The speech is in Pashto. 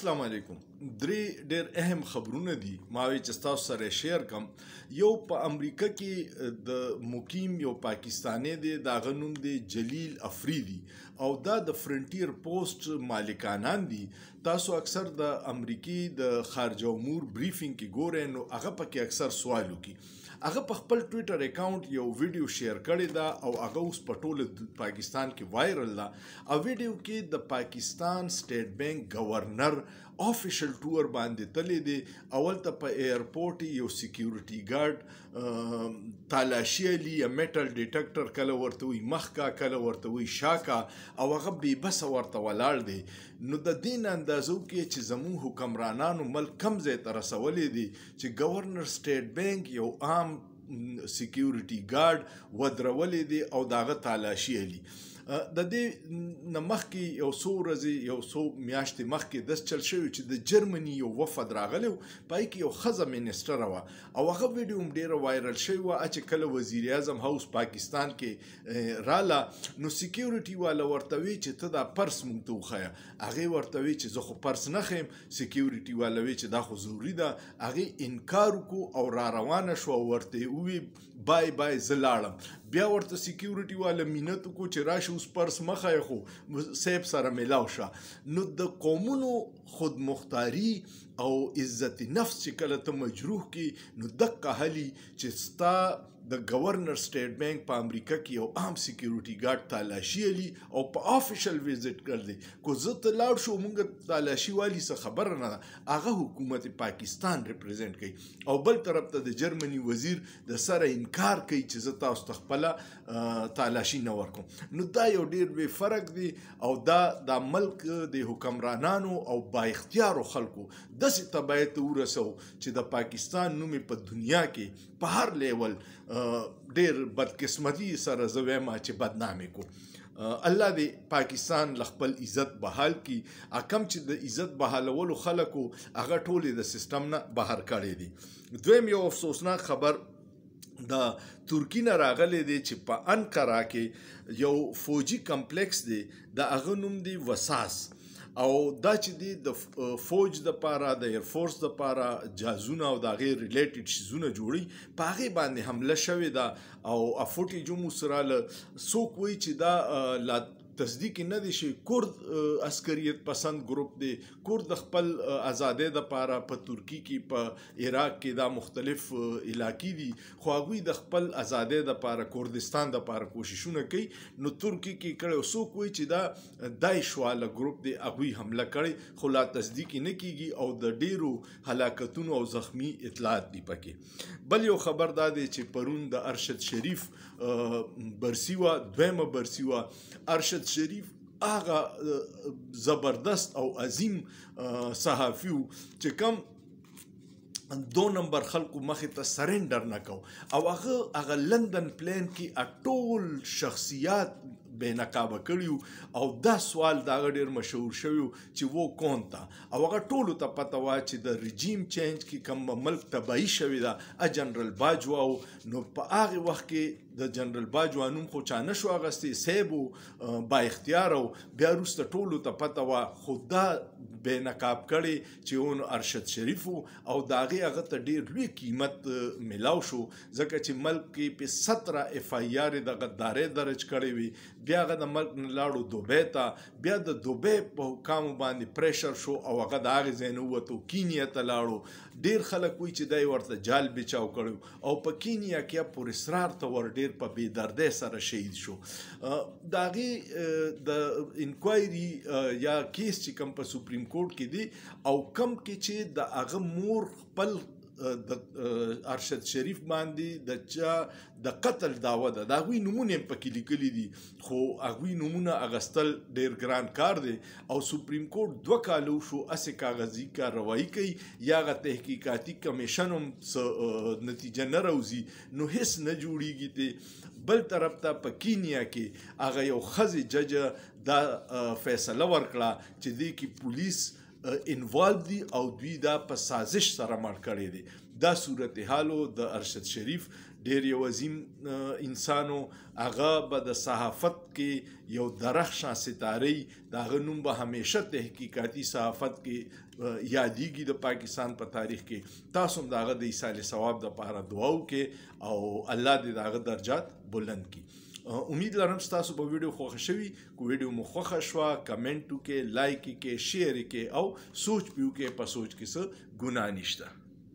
السلام علیکم. درې ډېر اهم خبرونه دي ما وی چې تاسو سره شیر کوم. یو په امریکا کې د مقیم یو پاکستانی دی، دا غنوم دی جلیل افریدی او دا د فرنټیر پوسټ مالکانان دي. تاسو اکثر د امریکای د خارجه امور بریفینګ کې ګورئ نو هغه پکې اکثر سوال وکي. هغه په خپل ټویټر اکاونټ یو ویډیو شیر کړی دا او هغه اوس په ټول پاکستان کې وایرل ده. او ویډیو کې د پاکستان سټیټ بانک گورنر آفیشل ټور باندې تللی دی. اول ته په ایرپورټ یو سکیورټي ګارد تالاشي علي یا میټل ډیټیکټر کله ورته وي مخکا کله ورته وي شاکا او هغه بې بسه ورته ولاړ دی. نو د دین اندازو کې چې زموږ حکمرانانو ملک کم ځای ته رسولی دی چې گورنر سټیټ بانک یو عام سکیورټي ګارد ودرولی دی او د هغه تالاشي علي. د دې نه مخکې یو څو ورځې یو څو میاشتې مخکې داسې چل شوي چې د جرمني یو وفد راغلی و، په هغې کې یو ښځه منسټره وه او هغه ویډیو هم ډېره وایرل شوې وه چې کله وزیر اعظم هاوس پاکستان کې راله نو سکیورټي والا ورته وی چې ته دا پرس موږ ته وښیه. هغې ورته وی چې زه خو پرس نه ښیم. سکیورټي والا وی چې دا خو ضروري ده. هغې انکار وکړو او را روانه شوه او ورته یې ووی بای بای زه لاړم. بیا ورته سکیورټي والا مینت وکړو چې راشه اوس پرس مه ښیه خو صاحب سره میلاو شه. نو د قومونو خودمختاري او عزت نفس چې کله ته مجروح کی نو دقه هلي چې ستا د گورنر سټیټ بانک په امریکا کې یو عام سکیورټي ګارد تالاشي علي او په آفیشل ویزټ کړی کو زه ته لاړ شو مونږ تالاشي والي څه خبره نه ده. هغه حکومت پاکستان ریپرزینټ کوي او بل طرف ته د جرمني وزیر د سره انکار کوي چې زه تاسو ته خپله تالاشي نه ورکوم. نو دا یو ډېر لوی فرق دی او دا ملک د حکمرانانو او با اختیارو خلکو داسې تبعیې ته ورسو چې د پاکستان نوم په دنیا کې په هر لیول ډېر بدقسمتي سره زه وایم چې بدنامې کو. الله دې پاکستان له خپل عزت بحال کی. کم چې د عزت بحالولو خلکو هغه ټولې د سیستم نه بهر کړی دي. دویم یو افسوسناک خبر د ترکی نه راغلی دی چې په انقره کې یو فوجي کمپلیکس دی د هغه نوم دی وساس او دا چې دی د فوج دپاره د ایرفورس دپاره جهازونه او د هغې ریلیټډ شیزونه جوړوي په هغې باندې حمله شوې ده او فوټیج هم ورسره له څوک وایي چې دا لا تصدیق نه دی چې کورد عسکریت پسند ګروپ دی. کورد د خپل ازادۍ دپاره په ترکی کې په عراق کې دا مختلف علاقې دي خو هغوی د خپل ازادۍ دپاره کردستان دپاره کوششونه کوي. نو ترکی کې کړی څوک وایي چې دا داعش والا ګروپ دی هغوی حمله کړی خو لا تصدیق نه کیږي او د ډیرو هلاکتونو او زخمی اطلاعات دي پکې. بل یو خبر دا دی چې پرون د ارشد شریف برسی وه، دویمه برسی وه. ارشد شریف هغه زبردست او عظیم صحافي و چې کم 2 نمبر خلکو مخې ته سرنډر نه کو او هغه لندن پلین کې ټول شخصیات بے نقابه کړي او دا سوال دا ډېر مشهور شوی چې و کون تا او هغه ټولو ته پته وه چې د رژیم چینج کې کوم ملک تباهي شوې ده جنرال باجوا و. نو په هغې وخت کې د جنرال باجوا نوم خو چا نه شو اخیستی، صاحب و با اختیار و. بیا وروسته ټولو ته پته وه خو دا بے نقاب کړی چې اون ارشد شریف و او د هغې هغه ته ډېر لوی قیمت میلاو شو ځکه چې ملک کې په 17 اف آی آر د غدارۍ درج کړی وي. بیا هغه د ملک نه لاړو دوبۍ ته، بیا د دوبۍ په حکامو باندې پریشر شو او هغه د هغې ځای نه ووتو کینیا ته لاړو. ډېر خلک وایي چې دا یې ورته جال بچاو کړی او په کینیا کې پر اصرار ته ور ډېر په بې دردۍ سره شهید شو. د هغې د انکوایري یا کیس چې کوم په سپریم کورټ کې دی او کم کې چې د هغه مور خپل د ارشد شریف باندې د چا د قتل دعوه ده د هغوی نومونه هم پکې لیکلي دي خو هغوی نومونه اخیستل ډېر ګران کار دی او سپریم کورټ 2 کاله وشو هسې کاغذي کارروایي کوي یا هغه تحقیقاتي کمیشن هم څه نتیجه نه راوځي نو هېڅ نه جوړیږي دی. بل طرف ته په کینیا کې هغه یو ښځې ججه دا فیصله ورکړه چې دې کې پولیس انوالو دي او دوی دا په سازش سره مړ کړی دی. دا صورتحال د ارشد شریف ډیر یو عظیم انسانو هغه به د صحافت کې یو درخشان ستاري دغه نوم به همیشه تحقیقاتي صحافت کې یادېږي د پاکستان په تاریخ کې تاسو هم دغه د ایصال ثواب دپاره دعا وکړئ او الله دې دغه درجات بلند کړي امید لرم ستاسو په ویډیو خوښه شوي کو ویډیو مو خوښه شوه کمنټ وکړئ لایک یې کړئ شیر یې کړئ او سوچ پې وکړئ په سوچ کې څه ګناه نشته